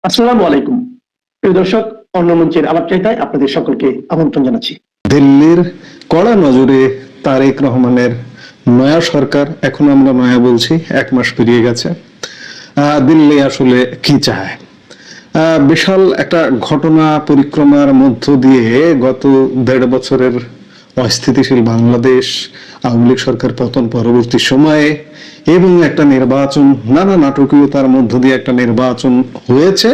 আসসালামু আলাইকুম প্রিয় দর্শক, অন্য মঞ্চের আলাপচারিতায় আপনাদের সকলকে আমন্ত্রণ জানাচ্ছি। দিল্লির কড়া নজরে তারেক রহমানের নয়া সরকার, এখন আমরা নয়া বলছি, 1 মাস পেরিয়ে গেছে। দিল্লি আসলে কি চায়? বিশাল একটা ঘটনা পরিক্রমার মধ্য দিয়ে গত 1.5 বছরের অস্থিতিশীল বাংলাদেশ, আওয়ামী লীগ সরকার পতন পরবর্তী সময়ে এবং একটা নির্বাচন, নানা নাটকীয়তার মধ্য দিয়ে একটা নির্বাচন হয়েছে।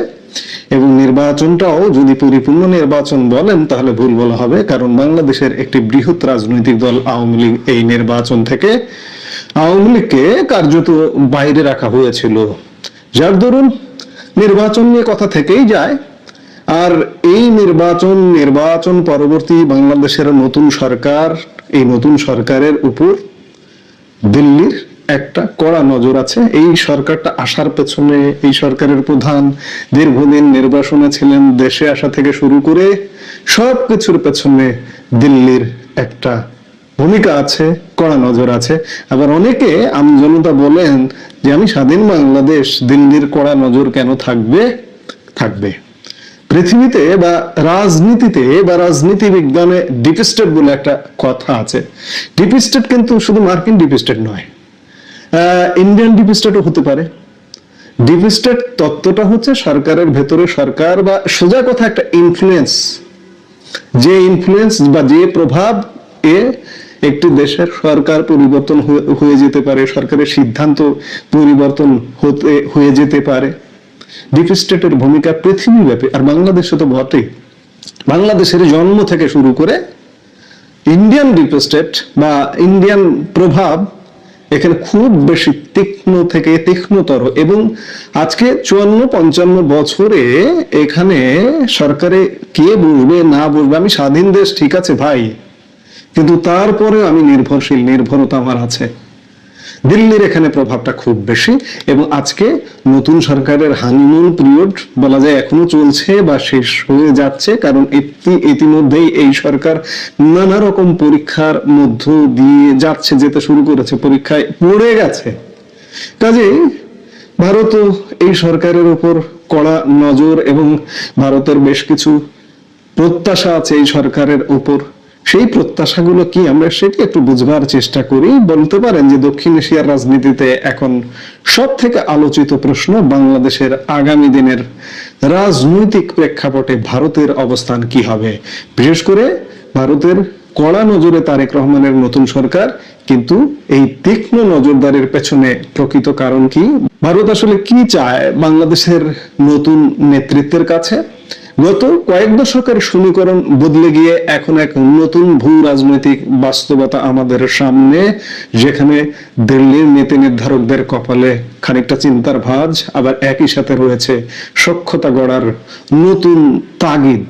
এবং নির্বাচনটাও যদি পরিপূর্ণ নির্বাচন বলেন তাহলে ভুল বলা হবে, কারণ বাংলাদেশের একটি বৃহৎ রাজনৈতিক দল আওয়ামী লীগ এই নির্বাচন থেকে আওয়ামী লীগকে কার্যত বাইরে রাখা হয়েছিল, যার দরুন নির্বাচন নিয়ে কথা থেকেই যায়। আর এই নির্বাচন পরবর্তী বাংলাদেশের নতুন সরকার, এই নতুন সরকারের উপর দিল্লির একটা কড়া নজর আছে। এই সরকারটা আসার পেছনে এই সরকারের প্রধান দীর্ঘদিন নির্বাসনে ছিলেন, দেশে আসা থেকে শুরু করে সবকিছুর পেছনে দিল্লির একটা ভূমিকা আছে, কড়া নজর আছে। আবার অনেকে আমজনতা বলেন যে আমি স্বাধীন বাংলাদেশ, দিল্লির কড়া নজর কেন থাকবে? থাকবে। পৃথিবীতে বা রাজনীতিতে বা রাজনীতি বিজ্ঞানে ডিপ স্টেট বলে একটা কথা আছে। ডিপ স্টেট কিন্তু শুধু মার্কিন ডিপ স্টেট নয়, ইন্ডিয়ান ডিপ স্টেটও হতে পারে। ডিপ স্টেট তত্ত্বটা হচ্ছে সরকারের ভেতরে সরকার, বা সোজা কথা একটা ইনফ্লুয়েন্স, যে ইনফ্লুয়েন্স বা যে প্রভাব এ একটি দেশের সরকার পরিবর্তন হয়ে যেতে পারে, সরকারের সিদ্ধান্ত পরিবর্তন হয়ে যেতে পারে। ডিপ স্টেটের ভূমিকা পৃথিবীব্যাপী, আর বাংলাদেশে তো বটেই। বাংলাদেশের জন্ম থেকে শুরু করে ইন্ডিয়ান ডিপ স্টেট বা ইন্ডিয়ান প্রভাব এখানে খুব বেশি তীক্ষ্ণ থেকে তীক্ষ্ণতর। এবং আজকে 54-55 বছরে এখানে সরকারে কে বসবে না বসবে, আমি স্বাধীন দেশ ঠিক আছে ভাই, কিন্তু তারপরে আমি নির্ভরশীল, নির্ভরতা আমার আছে। দিল্লির এখানে প্রভাবটা খুব বেশি। এবং আজকে নতুন সরকারের হানিমুন পিরিয়ড বলা যায় এখনো চলছে বা শেষ হয়ে যাচ্ছে, কারণ ইতিমধ্যেই এই সরকার নানা রকম পরীক্ষার মধ্য দিয়ে যেতে শুরু করেছে, পরীক্ষায় পড়ে গেছে। কাজেই ভারতও এই সরকারের উপর কড়া নজর, এবং ভারতের বেশ কিছু প্রত্যাশা আছে এই সরকারের উপর। সেই প্রত্যাশাগুলো কি, আমরা সেটি একটু বুঝবার চেষ্টা করি। বলতে পারেন যে দক্ষিণ এশিয়ার রাজনীতিতে এখন সব থেকে আলোচিত প্রশ্ন বাংলাদেশের আগামী দিনের রাজনৈতিক প্রেক্ষাপটে ভারতের অবস্থান কি হবে। বিশেষ করে ভারতের কড়া নজরে তারেক রহমানের নতুন সরকার, কিন্তু এই তীক্ষ্ণ নজরদারির পেছনে প্রকৃত কারণ কি, ভারত আসলে কি চায় বাংলাদেশের নতুন নেতৃত্বের কাছে। গত কয়েক দশকের সমীকরণ বদলে গিয়ে এখন এক নতুন ভূ রাজনৈতিক বাস্তবতা আমাদের সামনে, যেখানে দিল্লির নীতি নির্ধারকদের কপালে খানিকটা চিন্তার ভাঁজ, আবার একই সাথে রয়েছে সখ্যতা গড়ার নতুন তাগিদ।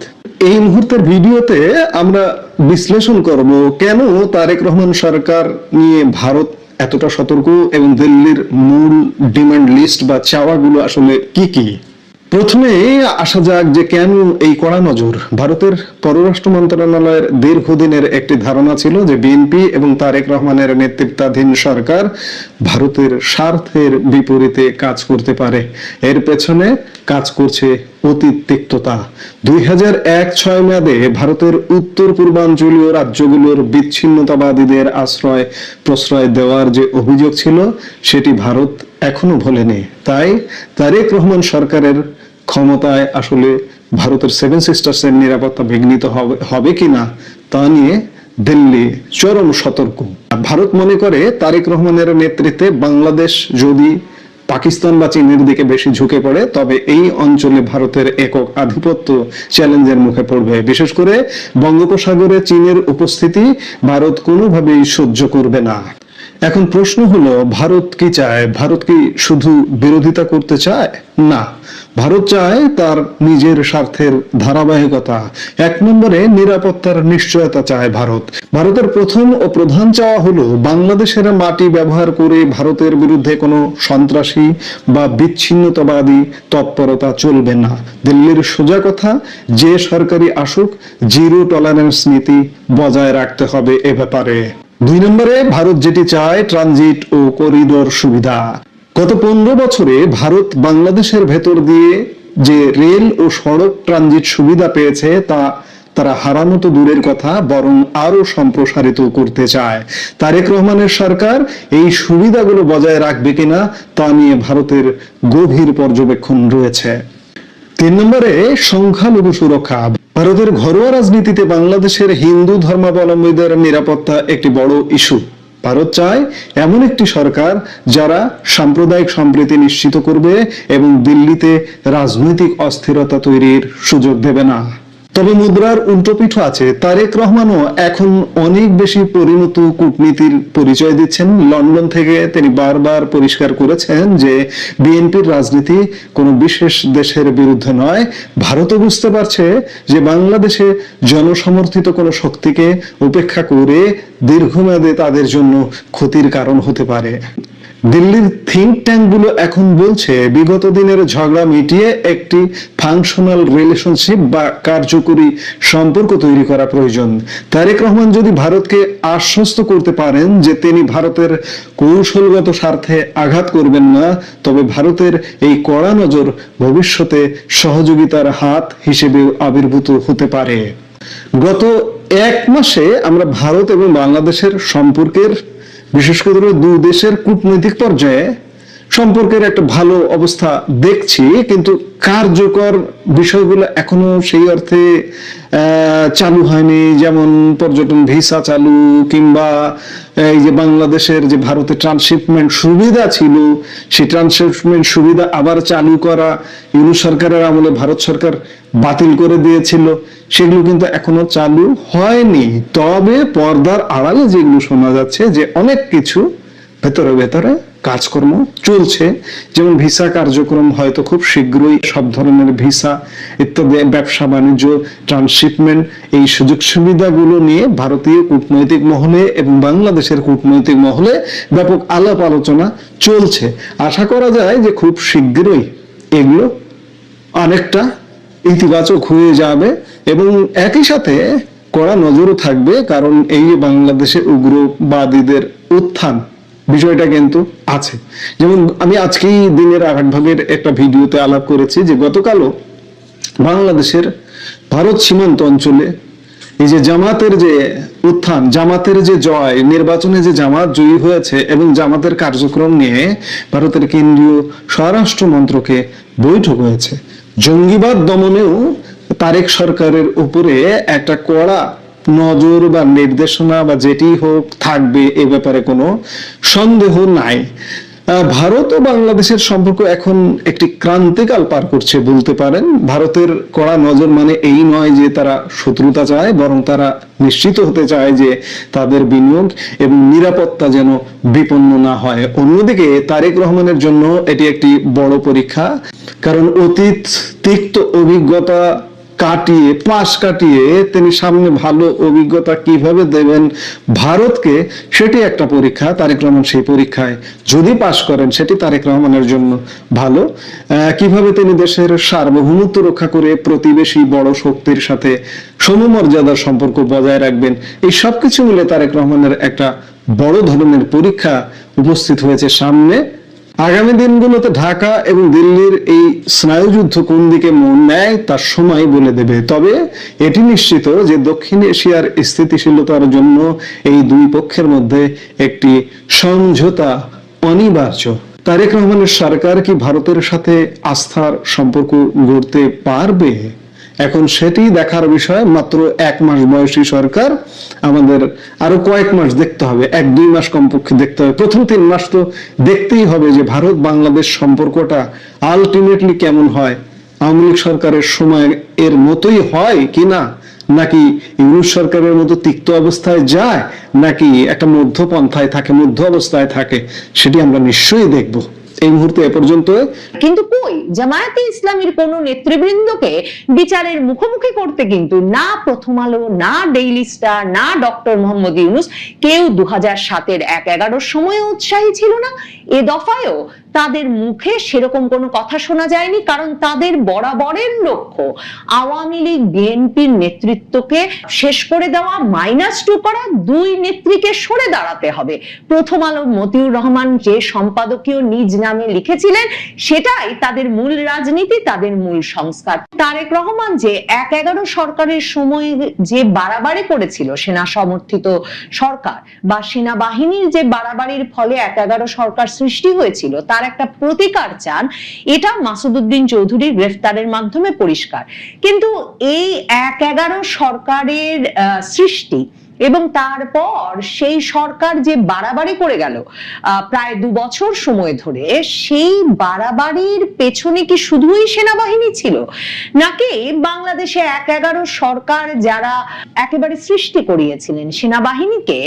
এই মুহূর্তের ভিডিওতে আমরা বিশ্লেষণ করব কেন তারেক রহমান সরকার নিয়ে ভারত এতটা সতর্ক, এবং দিল্লির মূল ডিমান্ড লিস্ট বা চাওয়াগুলো আসলে কি কি। প্রথমে আসা যাক যে কেন এই কড়া নজর। ভারতের পররাষ্ট্র মন্ত্রণালয়ের দীর্ঘদিনের একটি ধারণা ছিল যে বিএনপি এবং তারেক রহমানের নেতৃত্বাধীন সরকার ভারতের স্বার্থের বিপরীতে কাজ করতে পারে। এর পেছনে কাজ করছে অতীত তিক্ততা। 2001-06 মেয়াদে ভারতের উত্তর পূর্বাঞ্চলীয় রাজ্যগুলোর বিচ্ছিন্নতাবাদীদের আশ্রয় প্রশ্রয় দেওয়ার যে অভিযোগ ছিল, সেটি ভারত এখনো ভোলেনি। তাই তারেক রহমান সরকারের ক্ষমতায় আসলে ভারতের 7 সিস্টার্সের নিরাপত্তা বিঘ্নিত হবে কিনা তা নিয়ে দিল্লি চরম সতর্ক। ভারত মনে করে তারেক রহমানের নেতৃত্বে বাংলাদেশ যদি পাকিস্তান বা চীনের দিকে বেশি ঝুঁকে পড়ে, তবে এই অঞ্চলে ভারতের একক আধিপত্য চ্যালেঞ্জের মুখে পড়বে। বিশেষ করে বঙ্গোপসাগরে চীনের উপস্থিতি ভারত কোনোভাবেই সহ্য করবে না। এখন প্রশ্ন হলো, ভারত কি চায়? ভারত কি শুধু বিরোধিতা করতে চায়? না, ভারত চায় তার নিজের স্বার্থের ধারাবাহিকতা। 1 নম্বরে নিরাপত্তার নিশ্চয়তা চায় ভারত। ভারতের প্রথম ও প্রধান চাওয়া হলো বাংলাদেশের মাটি ব্যবহার করে ভারতের বিরুদ্ধে কোনো সন্ত্রাসী বা বিচ্ছিন্নতাবাদী তৎপরতা চলবে না। দিল্লির সোজা কথা, যে সরকারি আসুক, জিরো টলারেন্স নীতি বজায় রাখতে হবে এ ব্যাপারে। 2 নম্বরে ভারত যেটি চায়, ট্রানজিট ও করিডোর সুবিধা। গত 15 বছরে ভারত বাংলাদেশের ভেতর দিয়ে যে রেল ও সড়ক ট্রানজিট সুবিধা পেয়েছে তা তারা হারানো তো দূরের কথা, বরং আরো সম্প্রসারিত করতে চায়। তারেক রহমানের সরকার এই সুবিধাগুলো বজায় রাখবে কিনা তা নিয়ে ভারতের গভীর পর্যবেক্ষণ রয়েছে। 3 নম্বরে সংখ্যালঘু সুরক্ষা। ভারতের ঘরোয়া রাজনীতিতে বাংলাদেশের হিন্দু ধর্মাবলম্বীদের নিরাপত্তা একটি বড় ইস্যু। ভারত চায় এমন একটি সরকার যারা সাম্প্রদায়িক সম্প্রীতি নিশ্চিত করবে এবং দিল্লিতে রাজনৈতিক অস্থিরতা তৈরির সুযোগ দেবে না। তবে মুদ্রার উল্টোপিঠ আছে। তারেক রহমানও এখন অনেক বেশি পরিণত কূটনীতির পরিচয় দিচ্ছেন। লন্ডন থেকে তিনি বারবার পরিষ্কার করেছেন যে বিএনপির রাজনীতি কোনো বিশেষ দেশের বিরুদ্ধে নয়। ভারতও বুঝতে পারছে যে বাংলাদেশে জনসমর্থিত কোনো শক্তিকে উপেক্ষা করে দীর্ঘমেয়াদে তাদের জন্য ক্ষতির কারণ হতে পারে। দিল্লির থিঙ্ক ট্যাঙ্ক গুলো এখন বলছে বিগত দিনের ঝগড়া মিটিয়ে একটি ফাংশনাল রিলেশনশিপ বা কার্যকরী সম্পর্ক তৈরি করা প্রয়োজন। তারেক রহমান যদি ভারতকে আশ্বস্ত করতে পারেন যে তিনি ভারতের কৌশলগত স্বার্থে আঘাত করবেন না, তবে ভারতের এই কড়া নজর ভবিষ্যতে সহযোগিতার হাত হিসেবে আবির্ভূত হতে পারে। গত 1 মাসে আমরা ভারত এবং বাংলাদেশের সম্পর্কের, বিশেষ করে দুই দেশের কূটনৈতিক পর্যায়ে সম্পর্কের একটা ভালো অবস্থা দেখছি, কিন্তু কার্যকর বিষয়গুলো এখনো সেই অর্থে চালু হয়নি। যেমন পর্যটন ভিসা চালু, কিংবা এই যে বাংলাদেশের যে ভারতে ট্রান্সশিপমেন্ট সুবিধা ছিল সেই ট্রান্সশিপমেন্ট সুবিধা আবার চালু করা ইউনূস সরকারের আমলে ভারত সরকার বাতিল করে দিয়েছিল, সেগুলো কিন্তু এখনো চালু হয়নি। তবে পর্দার আড়ালে যেগুলো শোনা যাচ্ছে যে অনেক কিছু ভেতরে ভেতরে কাজকর্ম চলছে। যেমন ভিসা কার্যক্রম হয়তো খুব শীঘ্রই সব ধরনের ভিসা ইত্যাদি, ব্যবসা বাণিজ্য, ট্রান্সশিপমেন্ট, এই সুযোগ সুবিধাগুলো নিয়ে ভারতীয় কূটনৈতিক মহলে এবং বাংলাদেশের কূটনৈতিক মহলে ব্যাপক আলাপ আলোচনা চলছে। আশা করা যায় যে খুব শীঘ্রই এগুলো অনেকটা ইতিবাচক হয়ে যাবে এবং একই সাথে কড়া নজরও থাকবে, কারণ এই যে বাংলাদেশে উগ্রবাদীদের উত্থান বিষয়টা কিন্তু আছে। যেমন আমি আজকেই দিনের আরেক ভাগের একটা ভিডিওতে আলাপ করেছি যে গতকালও বাংলাদেশের ভারত সীমান্ত অঞ্চলে এই যে জামাতের যে উত্থান, জামাতের যে জয়, নির্বাচনে যে জামাত জয়ী হয়েছে এবং জামাতের কার্যক্রম নিয়ে ভারতের কেন্দ্রীয় স্বরাষ্ট্র মন্ত্রকে বৈঠক হয়েছে। জঙ্গিবাদ দমনেও তারেক সরকারের উপরে একটা কড়া নজর বা নির্দেশনা বা যেটি হোক থাকবে, এ ব্যাপারে কোনো সন্দেহ নাই। ভারত ও বাংলাদেশের সম্পর্ক এখন একটি ক্রান্তিকাল পার করছে বলতে পারেন। ভারতের কড়া নজর মানে এই নয় যে তারা শত্রুতা চায়, বরং তারা নিশ্চিত হতে চায় যে তাদের বিনিয়োগ এবং নিরাপত্তা যেন বিপন্ন না হয়। অন্যদিকে তারেক রহমানের জন্য এটি একটি বড় পরীক্ষা, কারণ অতীত তিক্ত অভিজ্ঞতা কাটিয়ে তিনি সামনে ভালো অভিজ্ঞতা কিভাবে দেবেন ভারতকে, সেটি একটা পরীক্ষা। তারেক রহমান সেই পরীক্ষায় যদি পাশ করেন সেটি তারেক রহমানের জন্য ভালো। কিভাবে তিনি দেশের সার্বভৌমত্ব রক্ষা করে প্রতিবেশী বড় শক্তির সাথে সমমর্যাদার সম্পর্ক বজায় রাখবেন, এই সবকিছু মিলে তারেক রহমানের একটা বড় ধরনের পরীক্ষা উপস্থিত হয়েছে সামনে। আগামী দিনগুলোতে ঢাকা এবং দিল্লির এই স্নায়ুযুদ্ধ কোন দিকে মন নেয় তার সময় বলে দেবে। তবে এটি নিশ্চিত যে দক্ষিণ এশিয়ার স্থিতিশীলতার জন্য এই দুই পক্ষের মধ্যে একটি সমঝোতা অনিবার্য। তারেক রহমানের সরকার কি ভারতের সাথে আস্থার সম্পর্ক গড়তে পারবে? এখন সেটি দেখার বিষয়। মাত্র 1 মাস বয়সী সরকার, আমাদের আরো কয়েক মাস দেখতে হবে, 1-2 মাস কমপক্ষে দেখতে হবে। প্রথম 3 মাস তো দেখতেই হবে যে ভারত বাংলাদেশ সম্পর্কটা আলটিমেটলি কেমন হয়। আওয়ামী লীগ সরকারের সময় এর মতোই হয় কিনা, নাকি ইউনূস সরকারের মতো তিক্ত অবস্থায় যায়, নাকি একটা মধ্যপন্থায় থাকে, মধ্য অবস্থায় থাকে, সেটি আমরা নিশ্চয়ই দেখব। এই মুহূর্তে এ পর্যন্ত। কিন্তু কই জামায়াতে ইসলামীর কোন নেতৃবৃন্দকে বিচারের মুখোমুখি করতে কিন্তু না প্রথম আলো, না ডেইলি স্টার, না ডক্টর মোহাম্মদ ইউনূস কেউ 2007-এর 1/11 সময়ে উৎসাহী ছিল না। এ দফায়ও তাদের মুখে সেরকম কোনো কথা শোনা যায়নি, কারণ তাদের বরাবরের লক্ষ্য আওয়ামী লীগ বিএনপির নেতৃত্বকে শেষ করে দেওয়া, -2 করা, দুই নেত্রীকে সরে দাঁড়াতে হবে। প্রথম আলো মতিউর রহমান যে সম্পাদকীয় নিজ নামে লিখেছিলেন সেটাই তাদের মূল রাজনীতি, তাদের মূল সংস্কার। তারেক রহমান যে ১/১১ সরকারের সময় যে বাড়াবাড়ি করেছিল, সেনা সমর্থিত সরকার বা সেনাবাহিনীর যে বাড়াবাড়ির ফলে ১/১১ সরকার সৃষ্টি হয়েছিল, তার একটা প্রতিকার চান, এটা মাসুদ উদ্দিন চৌধুরীর গ্রেফতারের মাধ্যমে পরিষ্কার। কিন্তু এই ১/১১ সরকারের সৃষ্টি এবং তারপর সেই সরকার যে বাড়াবাড়ি করে গেল প্রায় 2 বছর সময় ধরে, সেই বাড়াবাড়ির পেছনে কি শুধুই সেনাবাহিনী ছিল, নাকি বাংলাদেশে ১/১১ সরকার যারা একেবারে সৃষ্টি করিয়েছিলেন সেনাবাহিনীকে,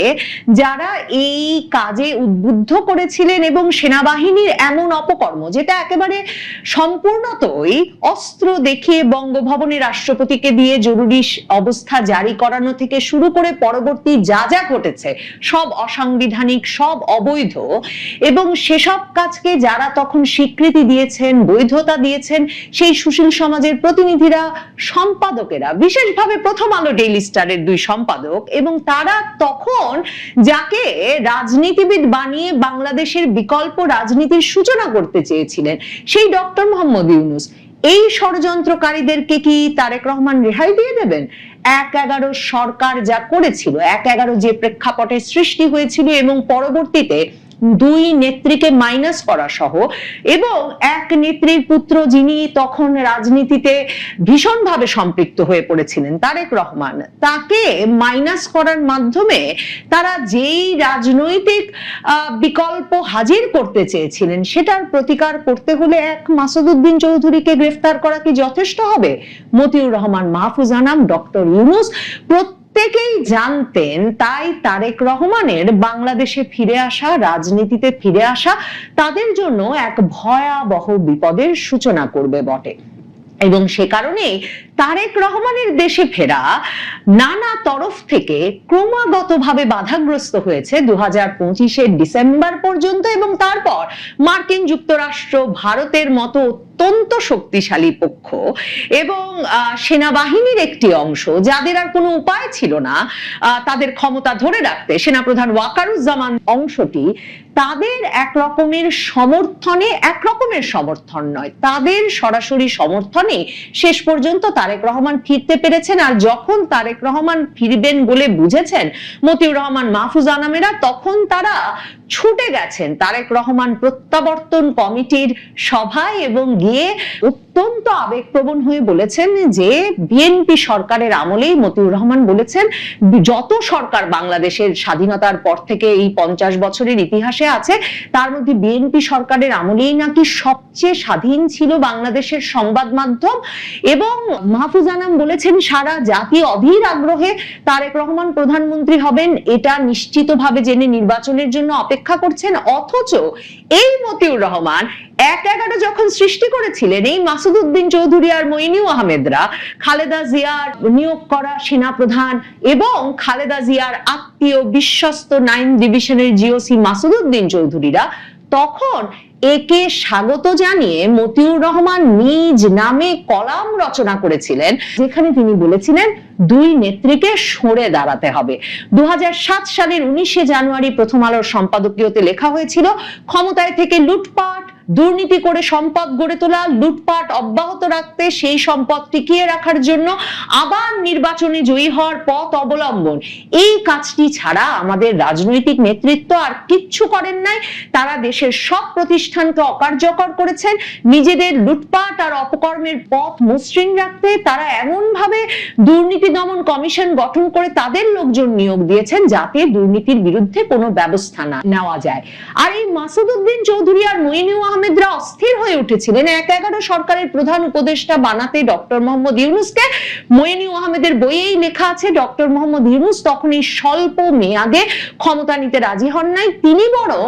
যারা এই কাজে উদ্বুদ্ধ করেছিলেন এবং সেনাবাহিনীর এমন অপকর্ম যেটা একেবারে সম্পূর্ণতই অস্ত্র দেখিয়ে বঙ্গভবনের রাষ্ট্রপতিকে দিয়ে জরুরি অবস্থা জারি করানো থেকে শুরু করে পরবর্তী যা যা ঘটেছে সব অসাংবিধানিক, সব অবৈধ, এবং সেসব কাজকে যারা তখন স্বীকৃতি দিয়েছেন, বৈধতা দিয়েছেন, সেই সুশীল সমাজের প্রতিনিধিরা, সম্পাদকেরা, বিশেষভাবে প্রথম আলো ডেইলি স্টারের 2 সম্পাদক, এবং তারা তখন যাকে রাজনীতিবিদ বানিয়ে বাংলাদেশের বিকল্প রাজনীতির সূচনা করতে চেয়েছিলেন, সেই ডক্টর মোহাম্মদ ইউনূস, এই ষড়যন্ত্রকারীদেরকে কি তারেক রহমান রেহাই দিয়ে দেবেন? ১/১১ সরকার যা করেছিল, ১/১১ যে প্রেক্ষাপটের সৃষ্টি হয়েছিল এবং পরবর্তীতে 2 নেত্রীকে মাইনাস করা সহ, এবং এক নেত্রীর পুত্র যিনি তখন রাজনীতিতে ভীষণভাবে সম্পৃক্ত হয়ে পড়েছিলেন, তারেক রহমান, তাকে মাইনাস করার মাধ্যমে তারা যেই রাজনৈতিক বিকল্প হাজির করতে চেয়েছিলেন, সেটার প্রতিকার করতে হলে এক মাসুদ উদ্দিন চৌধুরীকে গ্রেফতার করা কি যথেষ্ট হবে? মতিউর রহমান, মাহফুজ আনাম, ডক্টর ইউনূস প্রত্যেকেই জানতেন, তাই তারেক রহমানের বাংলাদেশে ফিরে আসা, রাজনীতিতে ফিরে আসা তাদের জন্য এক ভয়াবহ বিপদের সূচনা করবে বটে। এবং সে কারণে তারেক রহমানের দেশে ফেরা নানা তরফ থেকে ক্রমাগতভাবে বাধাগ্রস্ত হয়েছে 2025-এর ডিসেম্বর পর্যন্ত, এবং তারপর মার্কিন যুক্তরাষ্ট্র, ভারতের মতো অত্যন্ত শক্তিশালী পক্ষ এবং সেনাবাহিনীর একটি অংশ, যাদের আর কোনো উপায় ছিল না তাদের ক্ষমতা ধরে রাখতে, সেনাপ্রধান ওয়াকারুজ্জামান অংশটি, তাদের এক রকমের সমর্থন নয়, তাদের সরাসরি সমর্থনে শেষ পর্যন্ত তারেক রহমান ফিরতে পেরেছেন। আর যখন তারেক রহমান ফিরবেন বলে বুঝেছেন মতিউর রহমান, মাহফুজ আনামেরা, তখন তারা ছুটে গেছেন তারেক রহমান প্রত্যাবর্তন কমিটির সভায় এবং গিয়ে অত্যন্ত আবেগপ্রবণ হয়ে বলেছেন যে বিএনপি সরকারের আমলেই, মতিউর রহমান বলেছেন, যত সরকার বাংলাদেশের স্বাধীনতার পর থেকে এই 50 বছরের ইতিহাসে আছে, তার মধ্যে বিএনপি সরকারের আমলেই নাকি সবচেয়ে স্বাধীন ছিল বাংলাদেশের সংবাদ মাধ্যম। এবং মাহফুজ আনাম বলেছেন সারা জাতি অধীর আগ্রহে তারেক রহমান প্রধানমন্ত্রী হবেন এটা নিশ্চিতভাবে জেনে নির্বাচনের জন্য অপেক্ষা করছেন। অথচ এই মতিউর রহমান ১/১১ যখন সৃষ্টি করেছিলেন, এই মাসুদ উদ্দিন চৌধুরী আর মইনু আহমেদরা, খালেদা জিয়ার নিয়োগ করা সেনাপ্রধান এবং খালেদা জিয়ার আত্মীয় বিশ্বস্ত 9 ডিভিশনের জিওসি মাসুদ উদ্দিন চৌধুরীরা, তখন একে স্বাগত জানিয়ে মতিউর রহমান নিজ নামে কলাম রচনা করেছিলেন, যেখানে তিনি বলেছিলেন 2 নেত্রীকে সরে দাঁড়াতে হবে। 2007 সালের 19শে জানুয়ারি প্রথম আলোর সম্পাদকীয়তে লেখা হয়েছিল, ক্ষমতায় থেকে লুটপাট, দুর্নীতি করে সম্পদ গড়ে তোলা, লুটপাট অব্যাহত রাখতে, সেই সম্পদ টিকিয়ে রাখার জন্য আবার নির্বাচনে জয়ী হওয়ার পথ অবলম্বন, এই কাজটি ছাড়া আমাদের রাজনৈতিক নেতৃত্ব আর কিচ্ছু করেন নাই। তারা দেশের সব প্রতিষ্ঠানকে অকার্যকর করেছেন, নিজেদের লুটপাট আর অপকর্মের পথ মসৃণ রাখতে তারা এমন ভাবে দুর্নীতি দমন কমিশন গঠন করে তাদের লোকজন নিয়োগ দিয়েছেন যাতে দুর্নীতির বিরুদ্ধে কোনো ব্যবস্থা না নেওয়া যায়। আর এই মাসুদ উদ্দিন চৌধুরী আর মইনু আহমেদরা অস্থির হয়ে উঠেছিলেন ১/১১ সরকারের প্রধান উপদেষ্টা বানাতে ডক্টর মোহাম্মদ ইউনূসকে। মইনু আহমেদের বইয়েই লেখা আছে, ডক্টর মোহাম্মদ ইউনূস তখন এই স্বল্প মেয়াদে ক্ষমতা নিতে রাজি হন নাই, তিনি বরং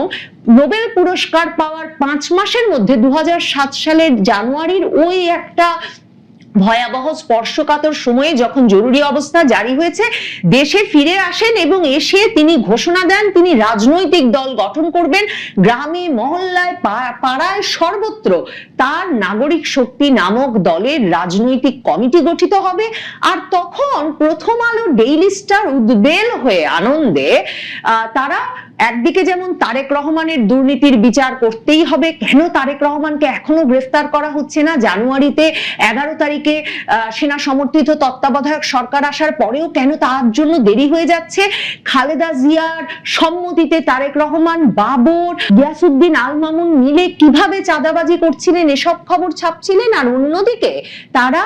নোবেল পুরস্কার পাওয়ার 5 মাসের মধ্যে 2007 সালের জানুয়ারির ওই একটা ভয়াবহ স্পর্শকাতর সময়ে যখন জরুরি অবস্থা জারি হয়েছে, দেশে ফিরে আসেন এবং এসে তিনি ঘোষণা দেন তিনি রাজনৈতিক দল গঠন করবেন। গ্রামে মহল্লায় পাড়ায় সর্বত্র তার নাগরিক শক্তি নামক দলের রাজনৈতিক কমিটি গঠিত হবে। আর তখন প্রথম আলো, ডেইলি স্টার উদ্বেল হয়ে আনন্দে তারা একদিকে যেমন তারেক রহমানের দুর্নীতির বিচার করতেই হবে, কেন তারেক রহমানকে এখনো গ্রেফতার করা হচ্ছে না, জানুয়ারিতে 11 তারিখে সেনা সমর্থিত তত্ত্বাবধায়ক সরকার আসার পরেও কেন তার জন্য দেরি হয়ে যাচ্ছে, খালেদা জিয়ার সম্মতিতে তারেক রহমান, বাবর, গিয়াসউদ্দিন আল মামুন মিলে কিভাবে চাঁদাবাজি করছিলেন এসব খবর ছাপছিলেন। আর অন্যদিকে তারা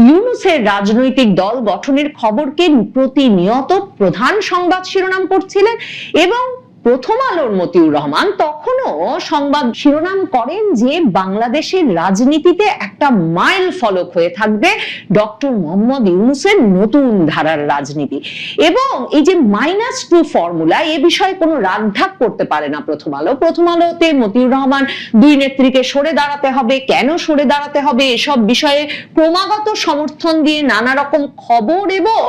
ইউনূসের রাজনৈতিক দল গঠনের খবরকে প্রতিনিয়ত প্রধান সংবাদ শিরোনাম করছিলেন। এবং প্রথম আলোর মতিউর রহমান তখনও সংবাদ শিরোনাম করেন যে বাংলাদেশের রাজনীতিতে একটা মাইল ফলক হয়ে থাকবে ডক্টর মোহাম্মদ ইউনূসের নতুন ধারার রাজনীতি। এবং এই যে -2 ফর্মুলা, এ বিষয়ে কোনো রাগঢাক করতে পারে না প্রথম আলো। প্রথম আলোতে মতিউর রহমান দুই নেত্রীকে সরে দাঁড়াতে হবে, কেন সরে দাঁড়াতে হবে এসব বিষয়ে ক্রমাগত সমর্থন দিয়ে নানা রকম খবর এবং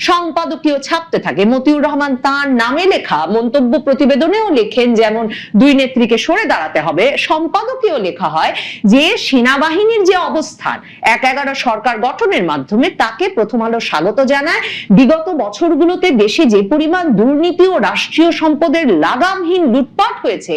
সম্পাদকীয় ছাপতে থাকে। মতিউর রহমান তার নামে লেখা মন্তব্য প্রতিবেদনেও লেখেন যেমন দুই নেত্রীকে সরে দাঁড়াতে হবে। সম্পাদকীয় লেখা হয় যে সেনাবাহিনীর যে অবস্থান 1/11 সরকার গঠনের মাধ্যমে তাকে প্রথম আলো স্বাগত জানায়। বিগত বছরগুলোতে দেশে যে পরিমাণ দুর্নীতি ও রাষ্ট্রীয় সম্পদের লাগামহীন লুটপাট হয়েছে,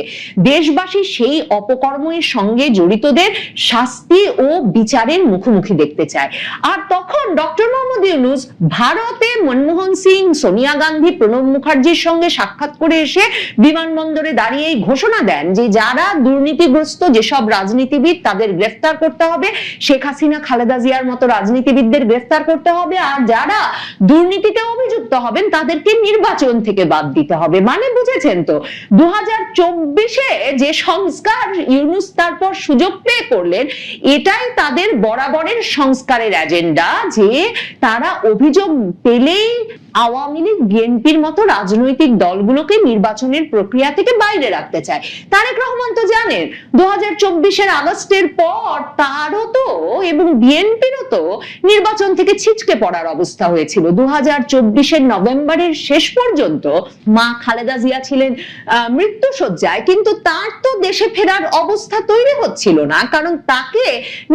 দেশবাসী সেই অপকর্মের সঙ্গে জড়িতদের শাস্তি ও বিচারের মুখোমুখি দেখতে চায়। আর তখন ডক্টর মোহাম্মদ ইউনূস ভারতে মনমোহন সিং, সোনিয়া গান্ধী, প্রণব মুখার্জির সঙ্গে সাক্ষাৎ করে এসে বিমানবন্দরে দাঁড়িয়ে ঘোষণা দেন যে যারা দুর্নীতিগ্রস্ত যেসব রাজনীতিবিদ তাদের গ্রেফতার করতে হবে, শেখ হাসিনা, খালেদা জিয়ার মতো রাজনীতিবিদদের গ্রেফতার করতে হবে, আর যারা দুর্নীতিতে অভিযুক্ত হবেন তাদেরকে নির্বাচন থেকে বাদ দিতে হবে। মানে বুঝেছেন তো, 2024-এ যে সংস্কার ইউনূস তারপর সুযোগ পেয়ে করলেন, এটাই তাদের বরাবরের সংস্কারের এজেন্ডা, যে তারা অভিযোগ পেলেই আওয়ামী লীগ, বিএনপির মতো রাজনৈতিক দলগুলোকে নির্বাচনের প্রক্রিয়া থেকে বাইরে রাখতে চায়। তারেক রহমান তো জানেন 2024-এর আগস্টের পর তারও তো এবং বিএনপিরও তো নির্বাচন থেকে ছিটকে পড়ার অবস্থা হয়েছিল। 2024-এর নভেম্বরের শেষ পর্যন্ত মা খালেদা জিয়া ছিলেন মৃত্যুশয্যায়, কিন্তু তার তো দেশে ফেরার অবস্থা তৈরি হচ্ছিল না, কারণ তাকে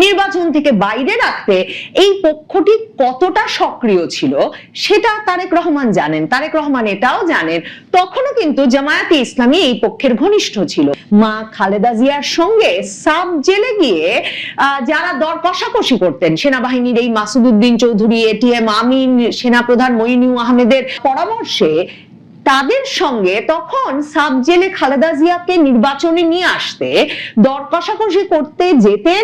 নির্বাচন থেকে বাইরে রাখতে এই পক্ষটি কতটা সক্রিয় ছিল সেটা তারেক রহমান জানেন। তারেক রহমান এটাও জানেন তখনও কিন্তু জামায়াতে ইসলামী এই পক্ষের ঘনিষ্ঠ ছিল। মা খালেদা জিয়ার সঙ্গে সাব জেলে গিয়ে যারা দর কষাকষি করতেন, সেনাবাহিনীর এই মাসুদউদ্দিন চৌধুরী, এটিএম আমিন, সেনাপ্রধান মইনুল আহমেদের পরামর্শে তাদের সঙ্গে তখন সাব জেলে খালেদা জিয়াকে নির্বাচনে নিয়ে আসতে দর কষাকষি করতে যেতেন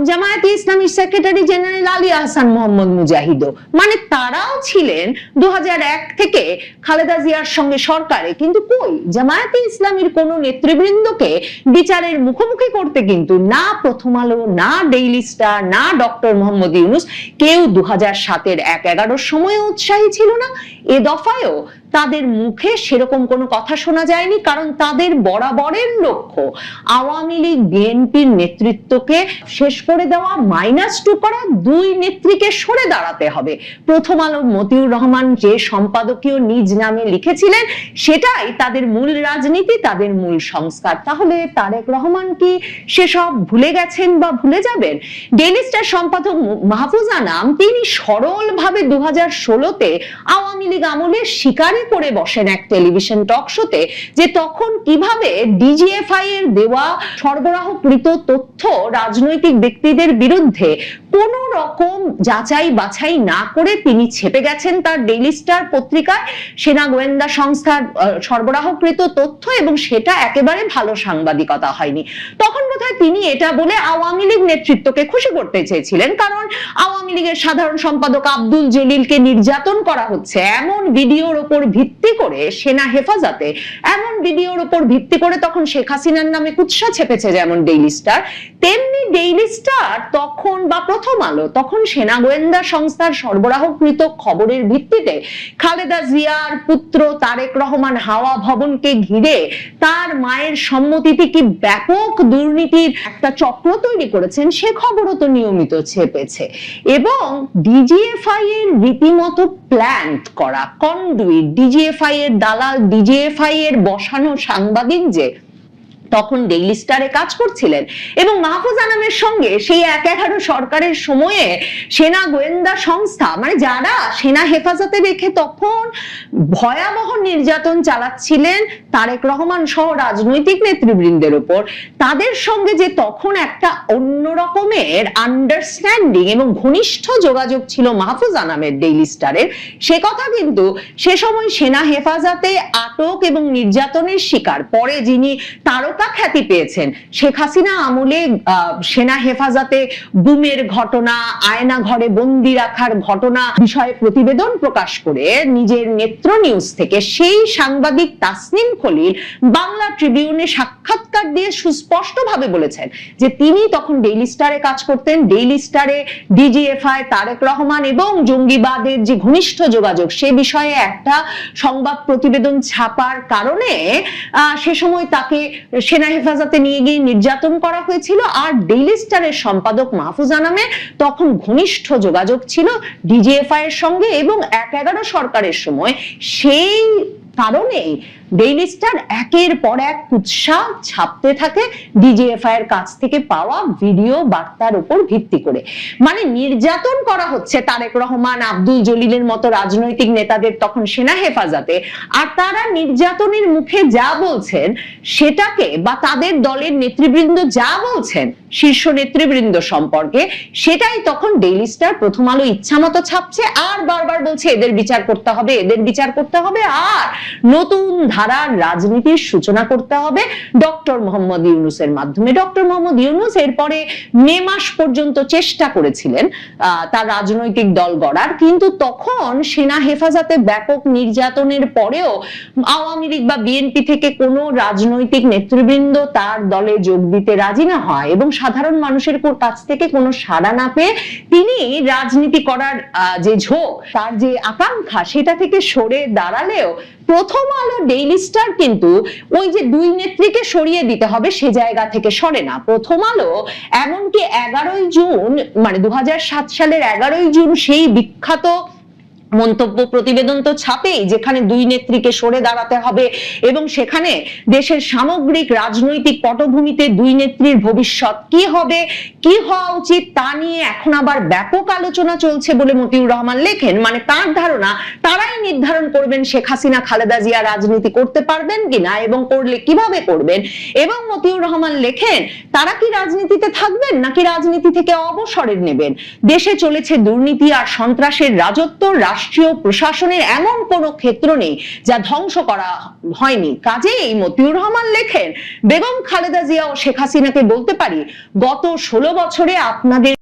জামায়াতে ইসলামীর সেক্রেটারি জেনারেল আলী আহসান মোহাম্মদ মুজাহিদও। মানে তারাও ছিলেন 2001 থেকে খালেদা জিয়ার সঙ্গে সরকারে, কিন্তু কই জামায়াতে ইসলামীর কোন নেতৃবৃন্দকে বিচারের মুখোমুখি করতে কিন্তু না প্রথম আলো, না ডেইলি স্টার, না ডক্টর মোহাম্মদ ইউনূস কেউ 2007-এর 1/11 সময়ে উৎসাহী ছিল না। এ দফায়ও তাদের মুখে সেরকম কোনো কথা শোনা যায়নি, কারণ তাদের বরাবরের লক্ষ্য আওয়ামী লীগ, বিএনপির নেতৃত্বকে শেষ করে দেওয়া, -2 করা, দুই নেত্রীকে সরে দাঁড়াতে হবে। প্রথম আলোর মতিউর রহমান যে সম্পাদকীয় নিজ নামে লিখেছিলেন সেটাই তাদের মূল রাজনীতি, তাদের মূল সংস্কার। তাহলে তারেক রহমান কি সেসব ভুলে গেছেন বা ভুলে যাবেন? ডেইলি স্টার সম্পাদক মাহফুজ আনাম তিনি সরলভাবে 2016-তে আওয়ামী লীগ আমলে স্বীকার করে বসেন এক টেলিভিশন টক শোতে যে তখন কিভাবে ডিজিএফআই এর দেওয়া সরবরাহকৃত তথ্য রাজনৈতিক ব্যক্তিদের বিরুদ্ধে কোন রকম যাচাই বাছাই না করে তিনি ছেপে গেছেন তার ডেইলি স্টার পত্রিকায় সেনা গোয়েন্দা সংস্থার সরবরাহকৃত তথ্য, এবং সেটা একেবারে ভালো সাংবাদিকতা হয়নি। তখন বোধহয় তিনি এটা বলে আওয়ামী লীগ নেতৃত্বকে খুশি করতে চেয়েছিলেন, কারণ আওয়ামী লীগের সাধারণ সম্পাদক আব্দুল জলিলকে নির্যাতন করা হচ্ছে এমন ভিডিওর উপর ভিত্তি করে সেনা হেফাজতে এমন ভিডিওর উপর ভিত্তি করে তখন শেখ হাসিনার নামে কুৎসা ছেপেছে যেমন ডেইলি স্টার, তেমনি ডেইলি স্টার তখন বা প্রথম আলো তখন সেনা গোয়েন্দা সংস্থার সরবরাহকৃত খবরের ভিত্তিতে খালেদা জিয়ার পুত্র তারেক রহমান হাওয়া ভবনকে ঘিরে তার মায়ের সম্মতিতে কি ব্যাপক দুর্নীতির একটা চক্র তৈরি করেছেন সে খবরও তো নিয়মিত ছেপেছে। এবং ডিজিএফআই এর রীতিমতো প্ল্যান করা কন্ডুইট, ডিজিএফআই এর দালাল, ডিজিএফআই এর বসানো সাংবাদিক যে তখন ডেইলি স্টারে কাজ করছিলেন এবং মাহফুজ আনামের সঙ্গে সেই ১/১১ সরকারের সময়ে সেনা গোয়েন্দা সংস্থা মানে যারা সেনা হেফাজতে রেখে তখন ভয়াবহ নির্যাতন চালাচ্ছিলেন তারেক রহমান সহ রাজনৈতিক নেতৃবৃন্দের উপর, তাদের সঙ্গে যে তখন একটা অন্য রকমের আন্ডারস্ট্যান্ডিং এবং ঘনিষ্ঠ যোগাযোগ ছিল মাহফুজ আনামের ডেইলি স্টারের, সে কথা কিন্তু সে সময় সেনা হেফাজতে আটক এবং নির্যাতনের শিকার পরে যিনি তারকা খ্যাতি পেয়েছেন শেখ হাসিনা আমলে সেনা হেফাজতে গুমের ঘটনা, আয়না ঘরে বন্দি রাখার ঘটনা বিষয়ে প্রতিবেদন প্রকাশ করে নিজের নেত্র নিউজ থেকে সেই সাংবাদিক তাসনিম খলিল বাংলা ট্রিবিউনে সাক্ষাৎকার দিয়ে সুস্পষ্টভাবে বলেছেন যে তিনি তখন ডেইলি স্টারে কাজ করতেন, ডেইলি স্টারে ডিজিএফআই, তারেক রহমান এবং জঙ্গিবাদের যে ঘনিষ্ঠ যোগাযোগ সে বিষয়ে একটা সংবাদ প্রতিবেদন ছাপার কারণে সে সময় তাকে সেনা হেফাজতে নিয়ে গিয়ে নির্যাতন করা হয়েছিল। আর ডেইলি স্টারের সম্পাদক মাহফুজ আনামের তখন ঘনিষ্ঠ যোগাযোগ ছিল ডিজিএফআই এর সঙ্গে এবং ১/১১ সরকারের সময় সেই কারণে ডেইলি স্টার একের পর এক কুৎসা ছাপতে থাকে ডিজিএফআই এর কাছ থেকে পাওয়া ভিডিও বার্তার উপর ভিত্তি করে। মানে নির্যাতন করা হচ্ছে তারেক রহমান, আব্দুল জলিলের মতো রাজনৈতিক নেতাদের তখন সেনা হেফাজতে, আর তারা নির্যাতনের মুখে যা বলছেন সেটাকে বা তাদের দলের নেতৃবৃন্দ যা বলছেন শীর্ষ নেতৃবৃন্দ সম্পর্কে সেটাই তখন ডেইলি স্টার, প্রথম আলো ইচ্ছামতো ছাপছে আর বারবার বলছে এদের বিচার করতে হবে, এদের বিচার করতে হবে, আর নতুন ধারার রাজনীতির সূচনা করতে হবে ডক্টর মোহাম্মদ ইউনূসের মাধ্যমে। ডক্টর মোহাম্মদ ইউনূস এরপরে মে মাস পর্যন্ত চেষ্টা করেছিলেন তার রাজনৈতিক দল গড়ার, কিন্তু তখন সেনা হেফাজতে ব্যাপক নির্যাতনের পরেও আওয়ামী লীগ বা বিএনপি থেকে কোনো রাজনৈতিক নেতৃবৃন্দ তার দলে যোগ দিতে রাজি না হয় এবং সাধারণ মানুষের কাছ থেকে কোনো সাড়া না পেয়ে তিনি রাজনীতি করার যে ঝোঁক, তার যে আকাঙ্ক্ষা সেটা থেকে সরে দাঁড়ালেও প্রথম আলো ডেইলি স্টার কিন্তু ওই যে দুই নেত্রীকে সরিয়ে দিতে হবে সে জায়গা থেকে সরে না। প্রথম আলো এমনকি 11ই জুন মানে 2007 সালের 11ই জুন সেই বিখ্যাত মন্তব্য প্রতিবেদন তো ছাপেই যেখানে দুই নেত্রীকে সরে দাঁড়াতে হবে এবং সেখানে দেশের সামগ্রিক রাজনৈতিক পটভূমিতে দুই নেত্রীর ভবিষ্যৎ কি হবে, কি হওয়া উচিত তা নিয়ে এখন আবার ব্যাপক আলোচনা চলছে বলে মতিউর রহমান লেখেন। মানে তার ধারণা তারাই নির্ধারণ করবেন শেখ হাসিনা খালেদা জিয়া রাজনীতি করতে পারবেন কিনা এবং করলে কিভাবে করবেন, এবং মতিউর রহমান লেখেন তারা কি রাজনীতিতে থাকবেন নাকি রাজনীতি থেকে অবসর নেবেন। দেশে চলেছে দুর্নীতি আর সন্ত্রাসের রাজত্ব, রাষ্ট্রীয় প্রশাসনের এমন কোন ক্ষেত্র নেই যা ধ্বংস করা হয়নি। কাজেই মতিউর রহমান লেখেন বেগম খালেদা জিয়া ও শেখ হাসিনাকে বলতে পারি গত 16 বছরে আপনাদের